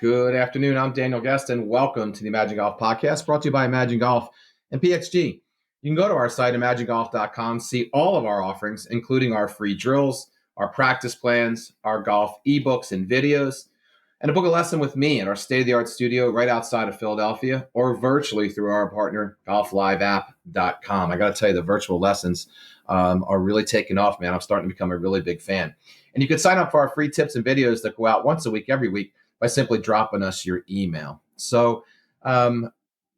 Good afternoon. I'm Daniel Guest, and welcome to the Imagine Golf Podcast, brought to you by Imagine Golf and PXG. You can go to our site, imaginegolf.com, see all of our offerings, including our free drills, our practice plans, our golf ebooks and videos, and to book a lesson with me at our state-of-the-art studio right outside of Philadelphia, or virtually through our partner, golfliveapp.com. I got to tell you, the virtual lessons are really taking off, man. I'm starting to become a really big fan. And you can sign up for our free tips and videos that go out once a week, every week, by simply dropping us your email. So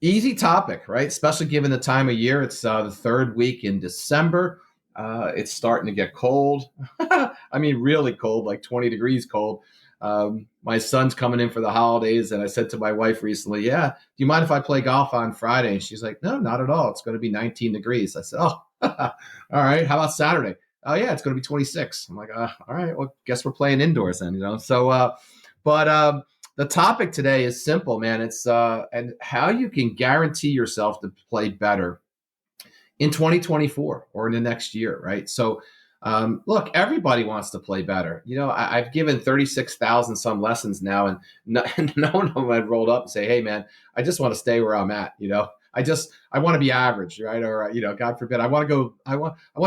easy topic, right? Especially given the time of year. It's the third week in December. It's starting to get cold. I mean, really cold, like 20 degrees cold. My son's coming in for the holidays, and I said to my wife recently, do you mind if I play golf on Friday? And she's like, no, not at all. It's going to be 19 degrees. I said, all right. How about Saturday? Oh, yeah, it's going to be 26. I'm like, all right, well, guess we're playing indoors then, So, but the topic today is simple, man. It's and how you can guarantee yourself to play better in 2024 or in the next year, right? So, look, everybody wants to play better. I've given 36,000 some lessons now, and no one of them had rolled up and say, hey, man, I just want to stay where I'm at. I want to be average, right? Or, God forbid, I want to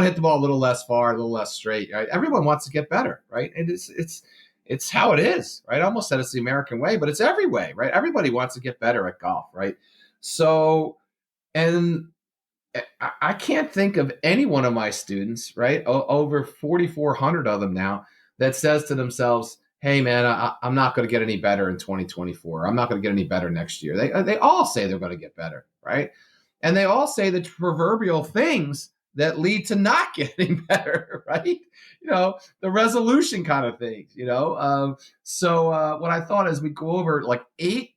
hit the ball a little less far, a little less straight, right? Everyone wants to get better, right? And it's how it is, right? I almost said it's the American way, but it's every way, right? Everybody wants to get better at golf, right? So, and I can't think of any one of my students, right? Over 4,400 of them now, that says to themselves, hey, man, I'm not going to get any better in 2024. I'm not going to get any better next year. They all say they're going to get better, right? And they all say the proverbial things that lead to not getting better, right? The resolution kind of things, So what I thought is we go over like eight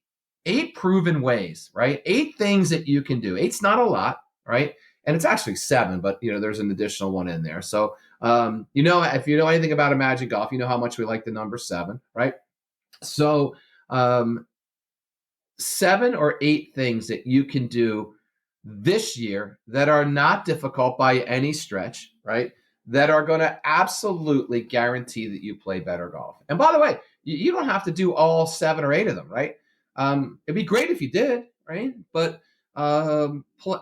proven ways, right? 8 things that you can do. 8's not a lot, right? And it's actually 7, but there's an additional one in there. So if you know anything about Imagine Golf, you know how much we like the number 7, right? So 7 or 8 things that you can do this year that are not difficult by any stretch, right? That are going to absolutely guarantee that you play better golf. And by the way, you don't have to do all 7 or 8 of them, right? It'd be great if you did, right? But do 3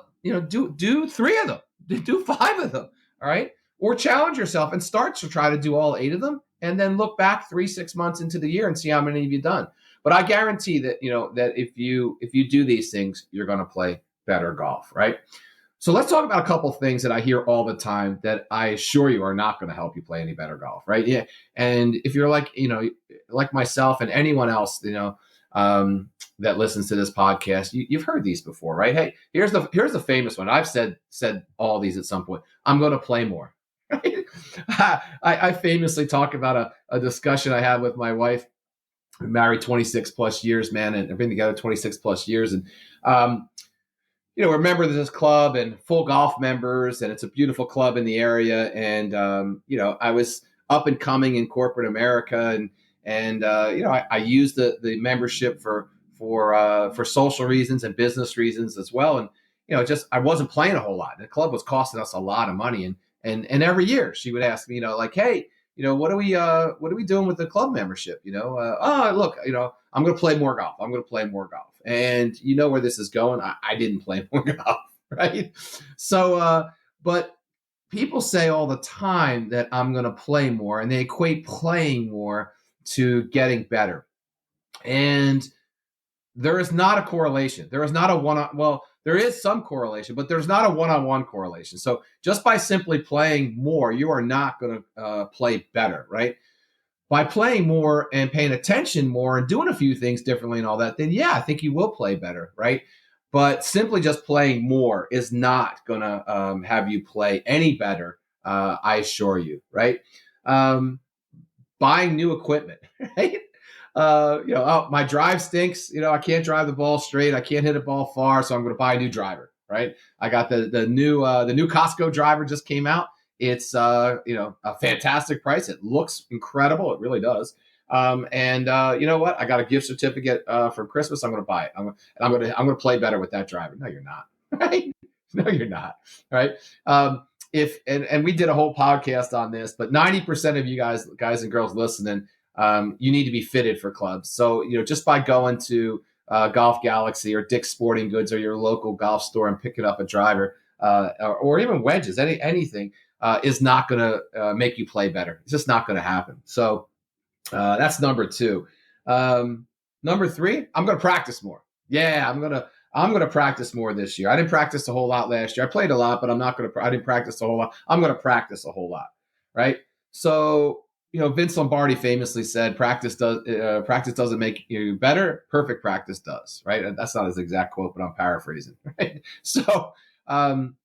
of them, do 5 of them, all right? Or challenge yourself and start to try to do all 8 of them, and then look back 3-6 months into the year and see how many you've done. But I guarantee that that if you do these things, you're going to play better golf, right? So let's talk about a couple of things that I hear all the time that I assure you are not going to help you play any better golf, right? Yeah, and if you're like myself and anyone else, that listens to this podcast, you've heard these before, right? Hey, here's the famous one. I've said all these at some point. I'm going to play more. Right? I famously talk about a discussion I had with my wife. We're married 26 plus years, man, and I've been together 26 plus years. And, we're members of this club and full golf members, and it's a beautiful club in the area. And, I was up and coming in corporate America, and I used the membership for social reasons and business reasons as well. And, I wasn't playing a whole lot. The club was costing us a lot of money. And every year she would ask me, like, hey, what are we doing with the club membership? Look, I'm going to play more golf. I'm going to play more golf. And you know where this is going. I didn't play more golf. Right. So, but people say all the time that I'm going to play more, and they equate playing more to getting better. And there is not a correlation. There is not a there is some correlation, but there's not a one-on-one correlation. So just by simply playing more, you are not going to play better, right? By playing more and paying attention more and doing a few things differently and all that, then I think you will play better, right? But simply just playing more is not going to have you play any better, I assure you, right? Buying new equipment, right? My drive stinks. I can't drive the ball straight. I can't hit a ball far, so I'm going to buy a new driver, right? I got the new Costco driver just came out. It's a fantastic price. It looks incredible. It really does. And you know what? I got a gift certificate from Christmas. I'm going to buy it. I'm going to play better with that driver. No, you're not. Right? No, you're not. Right? And we did a whole podcast on this, but 90% of you guys and girls listening you need to be fitted for clubs. So, just by going to Golf Galaxy or Dick's Sporting Goods or your local golf store and picking up a driver or even wedges, anything is not going to make you play better. It's just not going to happen. So that's number two. Number three, I'm going to practice more. Yeah, I'm gonna practice more this year. I didn't practice a whole lot last year. I played a lot, but I didn't practice a whole lot. I'm gonna practice a whole lot, right? So Vince Lombardi famously said, practice doesn't make you better. Perfect practice does, right? And that's not his exact quote, but I'm paraphrasing, right? So um,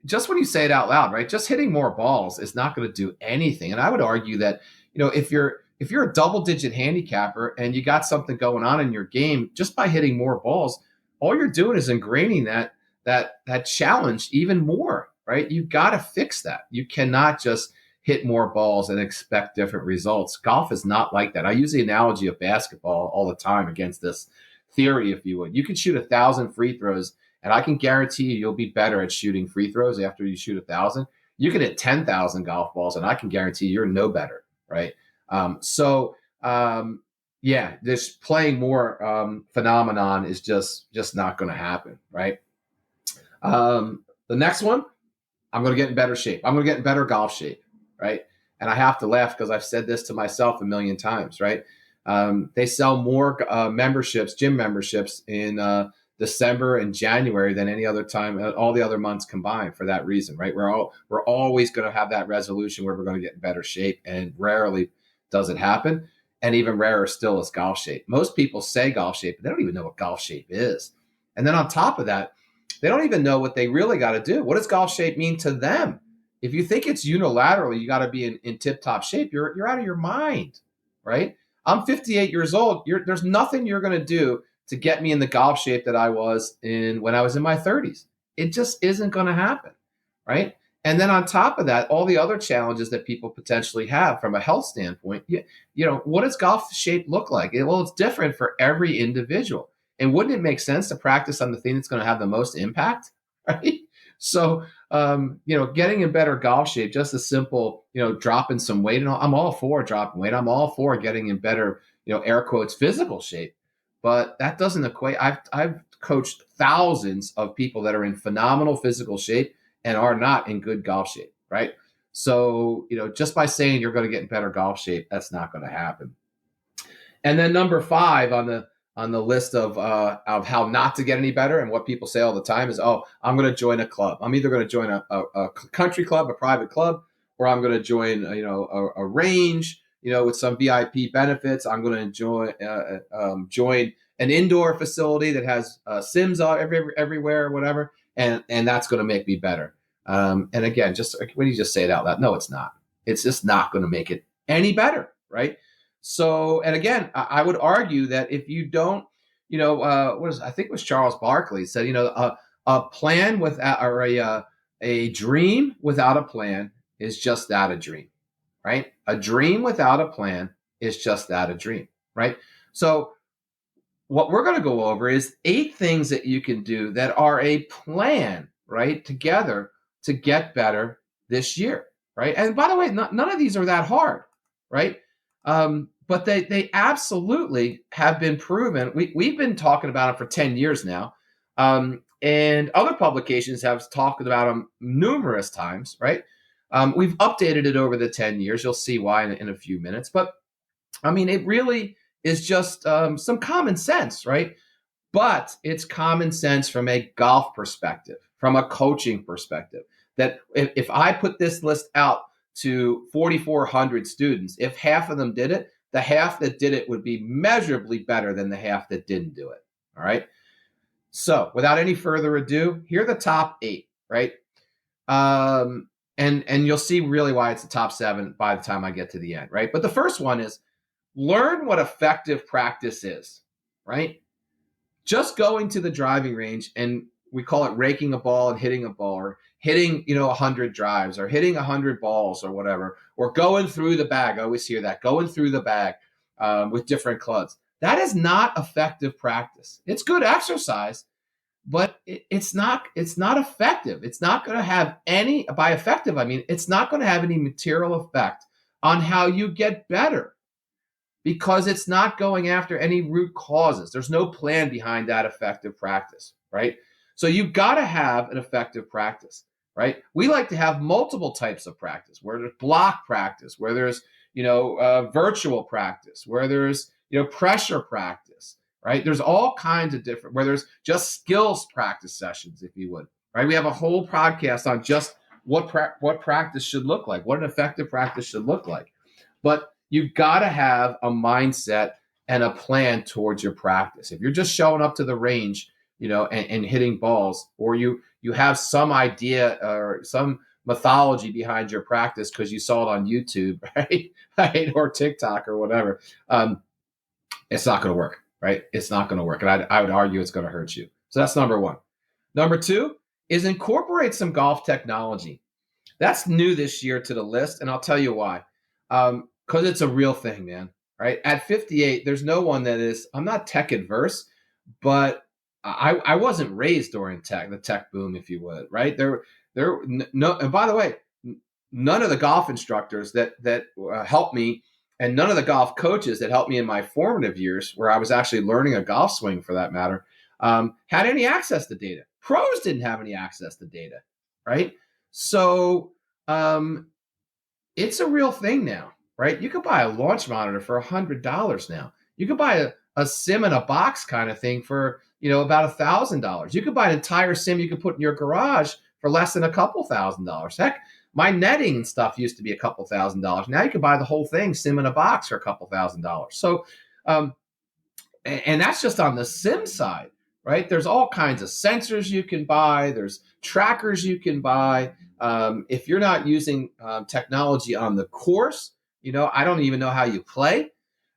just when you say it out loud, right? Just hitting more balls is not going to do anything. And I would argue that if you're a double digit handicapper and you got something going on in your game, just by hitting more balls, all you're doing is ingraining that challenge even more, right? You got to fix that. You cannot just hit more balls and expect different results. Golf is not like that. I use the analogy of basketball all the time against this theory, if you would. You can shoot 1,000 free throws, and I can guarantee you'll be better at shooting free throws after you shoot 1,000. You can hit 10,000 golf balls, and I can guarantee you're no better, right? So yeah, this playing more phenomenon is just not going to happen, right? The next one, I'm going to get in better shape. I'm going to get in better golf shape, right? And I have to laugh because I've said this to myself a million times, right? They sell more gym memberships in December and January than any other time, all the other months combined for that reason, right? We're always going to have that resolution where we're going to get in better shape, and rarely does it happen. And even rarer still is golf shape. Most people say golf shape, but they don't even know what golf shape is. And then on top of that, they don't even know what they really got to do. What does golf shape mean to them? If you think it's unilaterally, you got to be in tip-top shape, you're out of your mind, right? I'm 58 years old. There's nothing you're going to do to get me in the golf shape that I was in when I was in my 30s. It just isn't going to happen, right? And then on top of that, all the other challenges that people potentially have from a health standpoint, what does golf shape look like? Well, it's different for every individual. And wouldn't it make sense to practice on the thing that's going to have the most impact, right? So, getting in better golf shape, just as simple, dropping some weight. And I'm all for dropping weight. I'm all for getting in better, air quotes, physical shape. But that doesn't equate. I've coached thousands of people that are in phenomenal physical shape and are not in good golf shape, right? So, just by saying you're going to get in better golf shape, that's not going to happen. And then number 5 on the list of how not to get any better, and what people say all the time is, oh, I'm going to join a club. I'm either going to join a country club, a private club, or I'm going to join a range, with some VIP benefits. I'm going to join an indoor facility that has Sims everywhere or whatever, and that's going to make me better. And again, just when you just say it out loud, no, it's not. It's just not going to make it any better, right? So, and again, I would argue that if you don't, I think it was Charles Barkley said, a plan without, or a dream without a plan is just that, a dream, right? A dream without a plan is just that, a dream, right? So what we're going to go over is 8 things that you can do that are a plan, right, together to get better this year, right? And by the way, none of these are that hard, right? But they absolutely have been proven. We've been talking about them for 10 years now. And other publications have talked about them numerous times, right? We've updated it over the 10 years. You'll see why in a few minutes. But, I mean, it really is just some common sense, right? But it's common sense from a golf perspective, from a coaching perspective, that if I put this list out to 4,400 students, if half of them did it, the half that did it would be measurably better than the half that didn't do it. All right. So without any further ado, here are the top 8, right? And you'll see really why it's the top 7 by the time I get to the end, right? But the first one is learn what effective practice is, right? Just going to the driving range, and we call it raking a ball and hitting a ball, or hitting 100 drives, or hitting 100 balls, or whatever, or going through the bag. I always hear that, going through the bag with different clubs. That is not effective practice. It's good exercise, but it's not effective. It's not going to have any, by effective I mean, it's not going to have any material effect on how you get better, because it's not going after any root causes. There's no plan behind that effective practice, right? So you've got to have an effective practice, right? We like to have multiple types of practice, where there's block practice, where there's virtual practice, where there's pressure practice, right? There's all kinds of different, where there's just skills practice sessions, if you would, right? We have a whole podcast on just what practice should look like, what an effective practice should look like. But you've got to have a mindset and a plan towards your practice. If you're just showing up to the range, and hitting balls, or you have some idea or some mythology behind your practice because you saw it on YouTube, right, or TikTok or whatever, it's not going to work, right? It's not going to work, and I would argue it's going to hurt you. So that's number one. Number two is incorporate some golf technology. That's new this year to the list, and I'll tell you why. Because it's a real thing, man. Right at 58, there's no one that is. I'm not tech adverse, but I wasn't raised during the tech boom, if you would. Right there no. And by the way, none of the golf instructors that helped me, and none of the golf coaches that helped me in my formative years, where I was actually learning a golf swing, for that matter, had any access to data. Pros didn't have any access to data, right? So it's a real thing now, right? You could buy a launch monitor for $100 now. You could buy a sim in a box kind of thing for about $1,000. You could buy an entire sim you could put in your garage for less than a couple $1,000. Heck, my netting and stuff used to be a couple $1,000. Now you can buy the whole thing, sim in a box, for a couple $1,000. So, and that's just on the sim side, right? There's all kinds of sensors you can buy. There's trackers you can buy. If you're not using technology on the course, I don't even know how you play,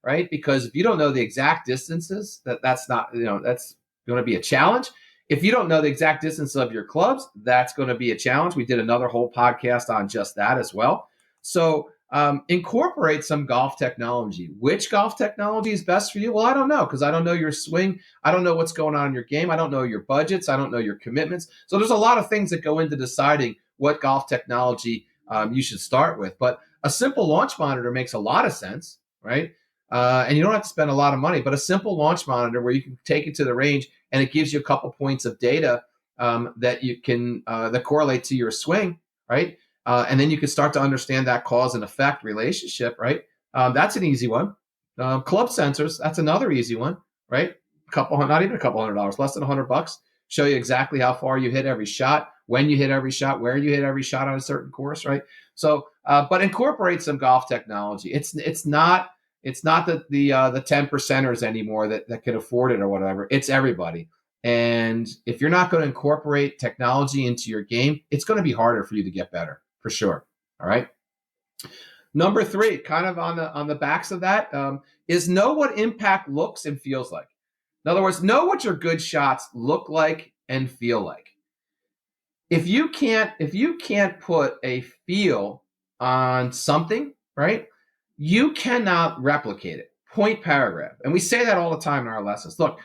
right? Because if you don't know the exact distances, that's not, that's going to be a challenge. If you don't know the exact distance of your clubs, that's going to be a challenge. We did another whole podcast on just that as well. So incorporate some golf technology. Which golf technology is best for you? Well, I don't know, because I don't know your swing. I don't know what's going on in your game. I don't know your budgets. I don't know your commitments. So there's a lot of things that go into deciding what golf technology you should start with. But a simple launch monitor makes a lot of sense, right? And you don't have to spend a lot of money, but a simple launch monitor where you can take it to the range and it gives you a couple points of data that you can that correlate to your swing, right? And then you can start to understand that cause and effect relationship, right? That's an easy one. Club sensors, that's another easy one, right? Not even a couple $100, less than $100. Show you exactly how far you hit every shot, when you hit every shot, where you hit every shot on a certain course, right? So, but incorporate some golf technology. It's not the 10 percenters anymore that can afford it or whatever. It's everybody. And if you're not going to incorporate technology into your game, it's going to be harder for you to get better, for sure. All right. Number three, kind of on the backs of that, is know what impact looks and feels like. In other words, know what your good shots look like and feel like. If you can't put a feel on something, right, you cannot replicate it. Point paragraph. And we say that all the time in our lessons. Look,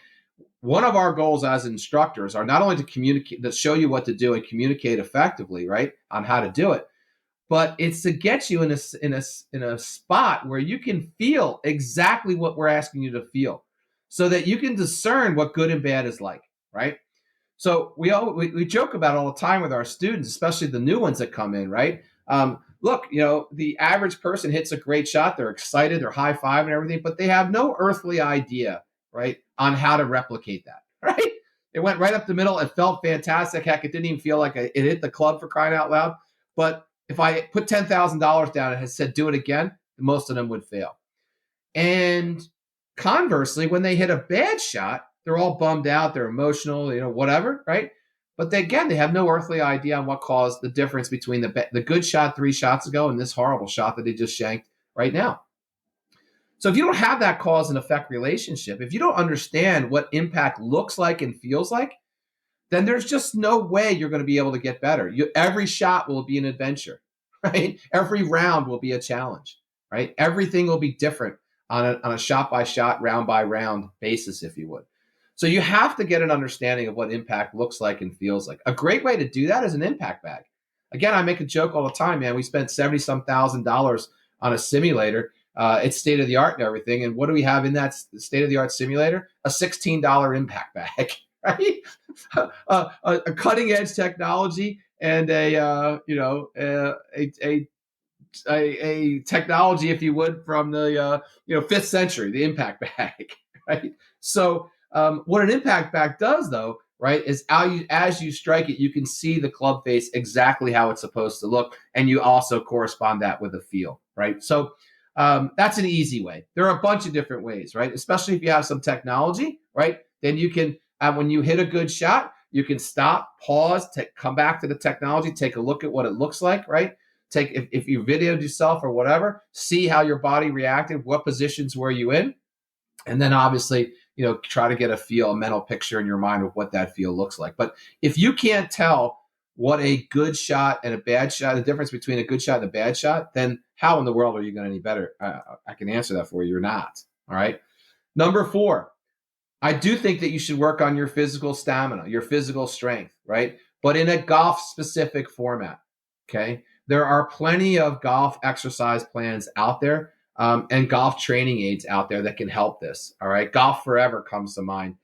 one of our goals as instructors are not only to communicate, to show you what to do and communicate effectively, right, on how to do it, but it's to get you in a spot where you can feel exactly what we're asking you to feel, so that you can discern what good and bad is like, right? So we joke about it all the time with our students, especially the new ones that come in, right? Look, the average person hits a great shot. They're excited, they're high five and everything, but they have no earthly idea, right, on how to replicate that, right? It went right up the middle. It felt fantastic. Heck, it didn't even feel like it hit the club, for crying out loud. But if I put $10,000 down and had said, do it again, most of them would fail. And conversely, when they hit a bad shot, they're all bummed out, they're emotional, whatever, right? But they have no earthly idea on what caused the difference between the good shot 3 shots ago and this horrible shot that they just shanked right now. So if you don't have that cause and effect relationship, if you don't understand what impact looks like and feels like, then there's just no way you're going to be able to get better. Every shot will be an adventure, right? Every round will be a challenge, right? Everything will be different on a shot-by-shot, round-by-round basis, if you would. So you have to get an understanding of what impact looks like and feels like. A great way to do that is an impact bag. Again, I make a joke all the time, man. We spent $70-some thousand on a simulator. It's state of the art and everything. And what do we have in that state of the art simulator? A $16 impact bag, right? A cutting edge technology and a technology, if you would, from the 5th century, the impact bag, right? So what an impact bag does, though, right, is as you strike it, you can see the club face exactly how it's supposed to look, and you also correspond that with a feel, right? So that's an easy way. There are a bunch of different ways, right? Especially if you have some technology, right? Then you can, when you hit a good shot, you can stop, pause, come back to the technology, take a look at what it looks like, right? If you videoed yourself or whatever, see how your body reacted, what positions were you in, and then obviously, try to get a mental picture in your mind of what that feel looks like. But if you can't tell what a good shot and a bad shot, the difference between a good shot and a bad shot, then how in the world are you going to any better? I can answer that for you. You're not. All right. Number 4, I do think that you should work on your physical stamina, your physical strength, right? But in a golf specific format. Okay. There are plenty of golf exercise plans out there and golf training aids out there that can help this. All right. Golf Forever comes to mind.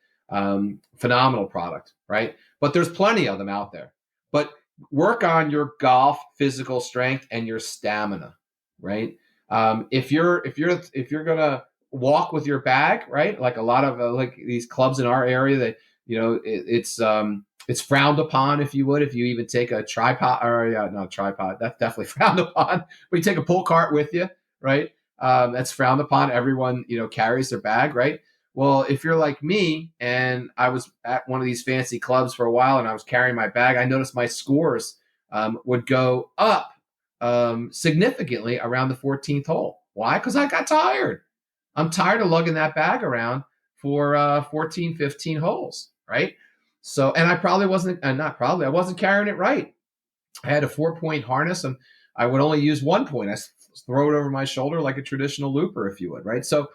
Phenomenal product, right? But there's plenty of them out there. But work on your golf physical strength and your stamina, right? If you're gonna walk with your bag, right? Like a lot of like these clubs in our area that it's frowned upon, if you would, if you even take a tripod or not a tripod, that's definitely frowned upon. But you take a pull cart with you, right? That's frowned upon. Everyone, carries their bag, right? Well, if you're like me and I was at one of these fancy clubs for a while and I was carrying my bag, I noticed my scores would go up significantly around the 14th hole. Why? Because I got tired. I'm tired of lugging that bag around for 14, 15 holes, right? So, and I probably wasn't, I wasn't carrying it right. I had a 4-point harness and I would only use 1 point. I throw it over my shoulder like a traditional looper, if you would, right? So,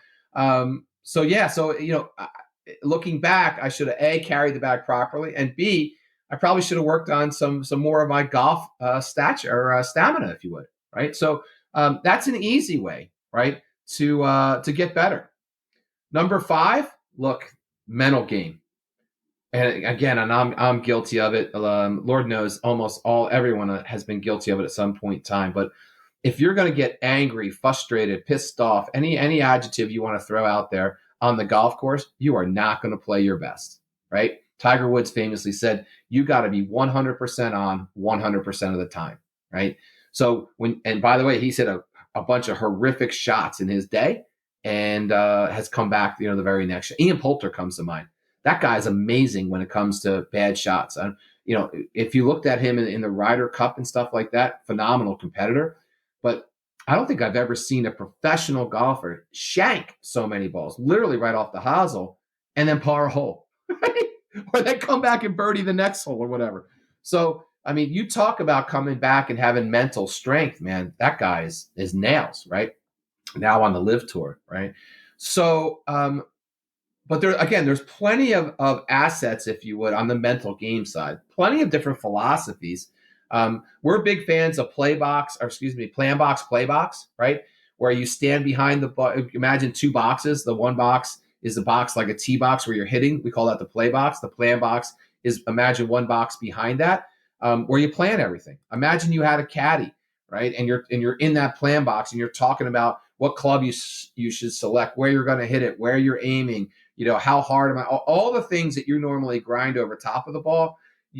looking back, I should have A, carried the bag properly, and B, I probably should have worked on some more of my golf stature or stamina, if you would, right? So that's an easy way, right, to get better. Number 5, look, mental game. And again, and I'm guilty of it. Lord knows, everyone has been guilty of it at some point in time. But if you're going to get angry, frustrated, pissed off, any adjective you want to throw out there on the golf course, you are not going to play your best, right? Tiger Woods famously said, you got to be 100% on 100% of the time, right? So and by the way, he's hit a bunch of horrific shots in his day and has come back, the very next year. Ian Poulter comes to mind. That guy is amazing when it comes to bad shots. If you looked at him in the Ryder Cup and stuff like that, phenomenal competitor. But I don't think I've ever seen a professional golfer shank so many balls, literally right off the hosel, and then par a hole, right? Or then come back and birdie the next hole or whatever. So, I mean, you talk about coming back and having mental strength, man. That guy is nails, right? Now on the LIV Tour, right? So, but there's plenty of assets, if you would, on the mental game side. Plenty of different philosophies. We're big fans of plan box, play box, right? Where you stand behind imagine 2 boxes. The one box is the box like a tee box where you're hitting. We call that the play box. The plan box is, imagine one box behind that, where you plan everything. Imagine you had a caddy, right? And you're in that plan box and you're talking about what club you should select, where you're going to hit it, where you're aiming, how hard am I, all the things that you normally grind over top of the ball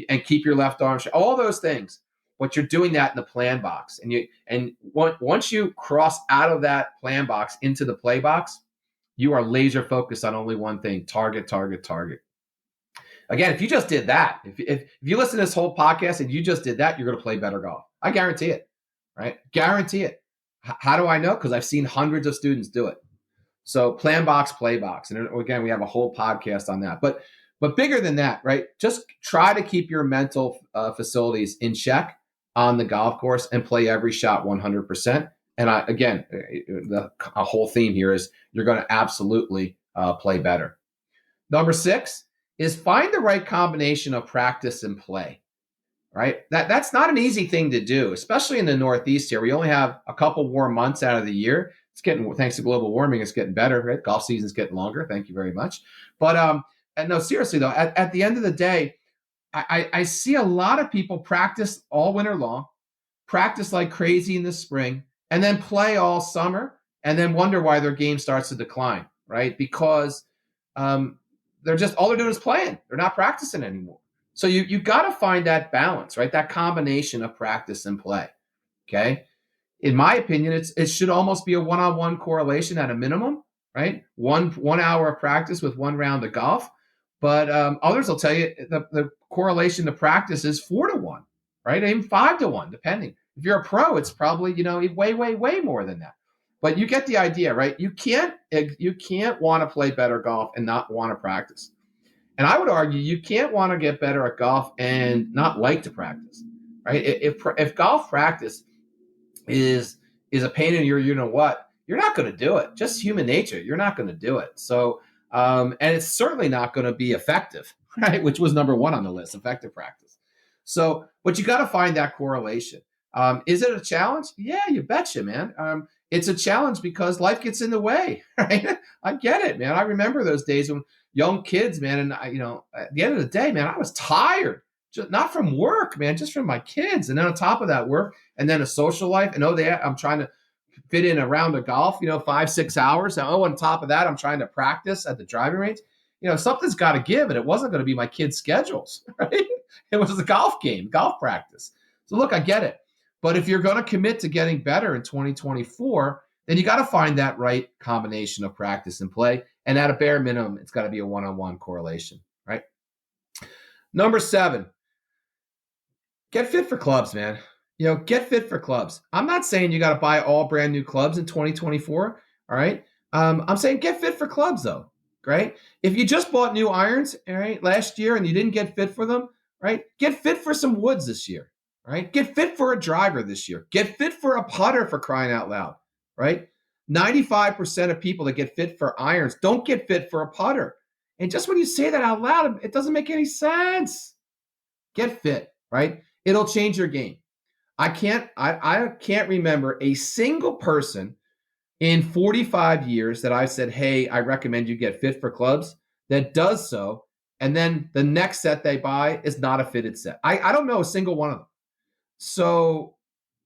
and keep your left arm, all those things. But you're doing that in the plan box. And once you cross out of that plan box into the play box, you are laser focused on only one thing: target, target, target. Again, if you just did that, if you listen to this whole podcast and you just did that, you're going to play better golf. I guarantee it, right? Guarantee it. How do I know? Because I've seen hundreds of students do it. So plan box, play box. And again, we have a whole podcast on that. But bigger than that, right? Just try to keep your mental facilities in check on the golf course and play every shot 100%. And a whole theme here is you're going to absolutely play better. Number 6 is find the right combination of practice and play, right? That's not an easy thing to do, especially in the Northeast here. We only have a couple warm months out of the year. It's getting, thanks to global warming, it's getting better, right? Golf season's getting longer. Thank you very much. But and no, seriously though, at the end of the day, I see a lot of people practice all winter long, practice like crazy in the spring, and then play all summer, and then wonder why their game starts to decline, right? Because they're just, all they're doing is playing. They're not practicing anymore. So you got to find that balance, right? That combination of practice and play. Okay. In my opinion, it should almost be a one-on-one correlation at a minimum, right? One hour of practice with one round of golf. But others will tell you the correlation to practice is 4-1, right? Even 5-1, depending. If you're a pro, it's probably, way more than that. But you get the idea, right? You can't want to play better golf and not want to practice. And I would argue you can't want to get better at golf and not like to practice, right? If golf practice is a pain in your, you're not going to do it. Just human nature. You're not going to do it. So, and it's certainly not going to be effective, right? Which was number one on the list, effective practice. So, but you got to find that correlation. Is it a challenge? Yeah, you betcha, man. It's a challenge because life gets in the way, right? I get it, man. I remember those days when young kids, man, and at the end of the day, man, I was tired. Just not from work, man, just from my kids. And then on top of that, work and then a social life. And I'm trying to fit in a round of golf, 5-6 hours. And on top of that, I'm trying to practice at the driving range. Something's got to give. And it wasn't going to be my kids' schedules, right? It was a golf game, golf practice. So look, I get it. But if you're going to commit to getting better in 2024, then you got to find that right combination of practice and play. And at a bare minimum, it's got to be a one-on-one correlation, right? Number 7, get fit for clubs, man. Get fit for clubs. I'm not saying you got to buy all brand new clubs in 2024. All right. I'm saying get fit for clubs though. Right. If you just bought new irons, all right, last year and you didn't get fit for them, right? Get fit for some woods this year. Right. Get fit for a driver this year. Get fit for a putter, for crying out loud. Right. 95% of people that get fit for irons don't get fit for a putter. And just when you say that out loud, it doesn't make any sense. Get fit. Right. It'll change your game. I can't remember a single person in 45 years that I've said, hey, I recommend you get fit for clubs, that does so. And then the next set they buy is not a fitted set. I don't know a single one of them. So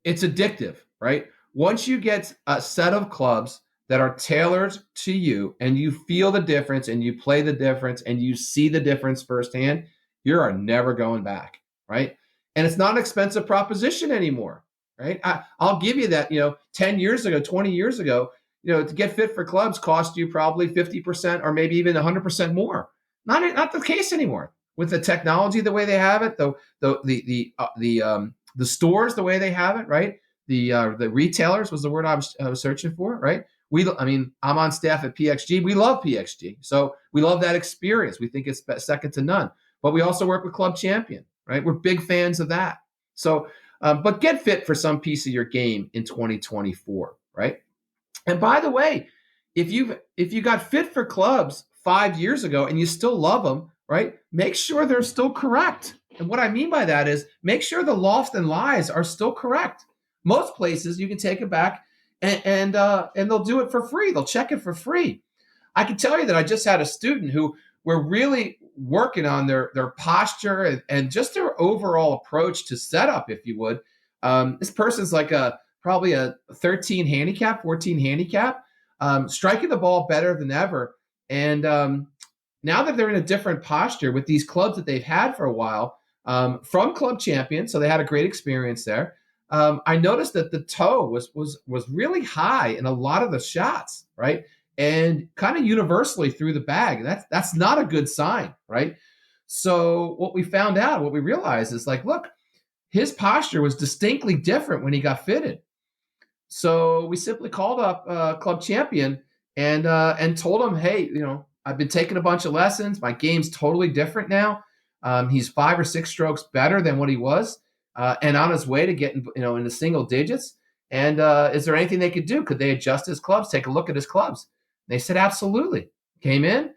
it's addictive, right? Once you get a set of clubs that are tailored to you and you feel the difference and you play the difference and you see the difference firsthand, you are never going back, right? And it's not an expensive proposition anymore, right? I'll give you that, 10 years ago, 20 years ago, to get fit for clubs cost you probably 50% or maybe even 100% more. Not the case anymore. With the technology the way they have it, the stores the way they have it, right? The retailers was the word I was searching for, right? I'm on staff at PXG. We love PXG. So we love that experience. We think it's second to none. But we also work with Club Champion, right? We're big fans of that. So, but get fit for some piece of your game in 2024, right? And by the way, if you got fit for clubs 5 years ago and you still love them, right? Make sure they're still correct. And what I mean by that is make sure the loft and lies are still correct. Most places you can take it back and they'll do it for free. They'll check it for free. I can tell you that I just had a student who were really working on their posture and just their overall approach to setup, if you would. This person's like probably a 13 handicap, 14 handicap, striking the ball better than ever. And now that they're in a different posture with these clubs that they've had for a while, from Club Champion, so they had a great experience there. I noticed that the toe was really high in a lot of the shots, right? And kind of universally through the bag. That's not a good sign, right? So what we realized is like, look, his posture was distinctly different when he got fitted. So we simply called up Club Champion and told him, hey, I've been taking a bunch of lessons. My game's totally different now. He's 5 or 6 strokes better than what he was, and on his way to getting in the single digits. And is there anything they could do? Could they adjust his clubs? Take a look at his clubs. They said absolutely. Came in,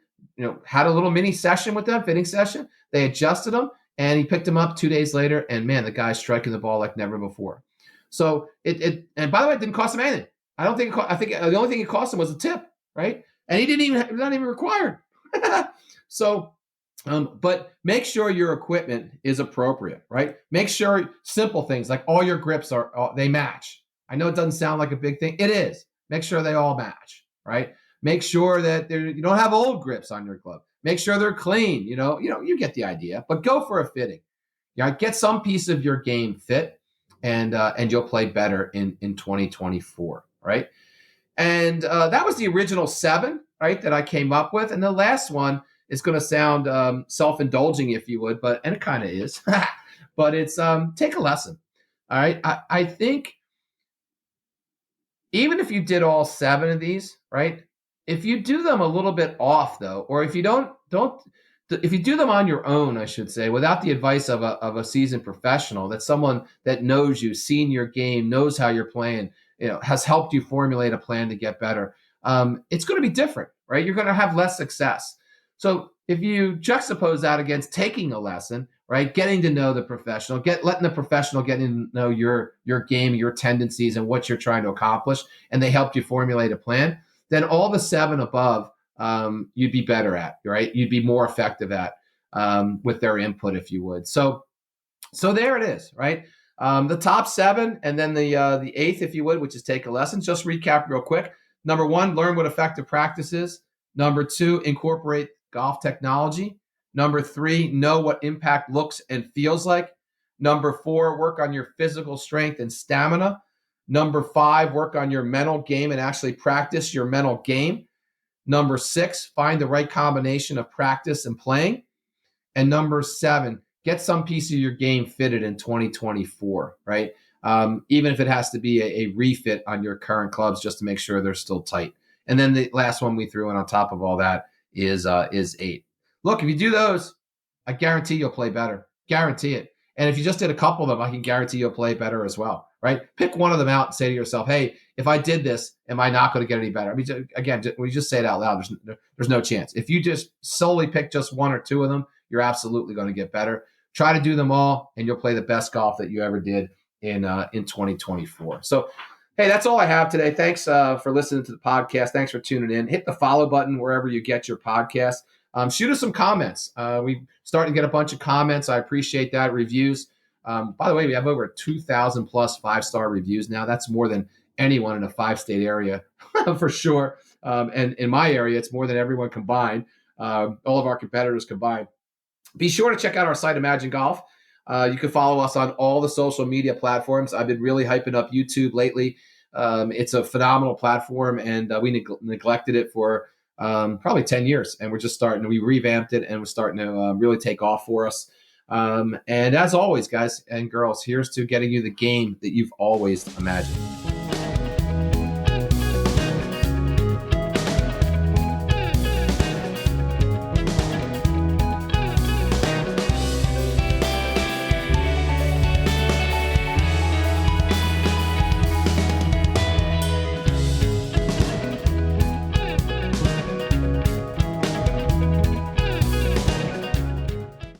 had a little mini session with them, fitting session. They adjusted them, and he picked him up 2 days later. And man, the guy's striking the ball like never before. So and by the way, it didn't cost him anything. I don't think. I think the only thing it cost him was a tip, right? And he didn't even not even required. So, but make sure your equipment is appropriate, right? Make sure simple things like all your grips they match. I know it doesn't sound like a big thing. It is. Make sure they all match, right? Make sure that you don't have old grips on your glove. Make sure they're clean. You get the idea. But go for a fitting. Get some piece of your game fit, and you'll play better in 2024, right? And that was the original 7, right, that I came up with. And the last one is going to sound self-indulging, if you would, and it kind of is. But it's take a lesson. All right. I think even if you did all 7 of these, right, if you do them a little bit off, though, or if you don't if you do them on your own, I should say, without the advice of a seasoned professional, that's someone that knows you, seen your game, knows how you're playing, has helped you formulate a plan to get better, it's going to be different, right? You're going to have less success. So if you juxtapose that against taking a lesson, right, getting to know the professional, letting the professional get to know your game, your tendencies, and what you're trying to accomplish, and they helped you formulate a plan, then all the 7 above you'd be better at, right? You'd be more effective at with their input, if you would. So there it is, right? The top 7, and then the 8th, if you would, which is take a lesson. Just recap real quick. Number 1, learn what effective practice is. Number 2, incorporate golf technology. Number 3, know what impact looks and feels like. Number 4, work on your physical strength and stamina. Number 5, work on your mental game and actually practice your mental game. Number 6, find the right combination of practice and playing. And number 7, get some piece of your game fitted in 2024, right? Even if it has to be a refit on your current clubs just to make sure they're still tight. And then the last one we threw in on top of all that is 8. Look, if you do those, I guarantee you'll play better. Guarantee it. And if you just did a couple of them, I can guarantee you'll play better as well, right? Pick one of them out and say to yourself, hey, if I did this, am I not going to get any better? I mean, again, when you just say it out loud, there's no chance. If you just solely pick just 1 or 2 of them, you're absolutely going to get better. Try to do them all, and you'll play the best golf that you ever did in 2024. So, hey, that's all I have today. Thanks for listening to the podcast. Thanks for tuning in. Hit the follow button wherever you get your podcast. Shoot us some comments. We starting to get a bunch of comments. I appreciate that. Reviews. By the way, we have over 2,000 plus 5-star reviews now. That's more than anyone in a 5-state area for sure. And in my area, it's more than everyone combined. All of our competitors combined. Be sure to check out our site, Imagine Golf. You can follow us on all the social media platforms. I've been really hyping up YouTube lately. It's a phenomenal platform, and we neglected it for probably 10 years. And we revamped it, and we're starting to really take off for us. And as always, guys and girls, here's to getting you the game that you've always imagined.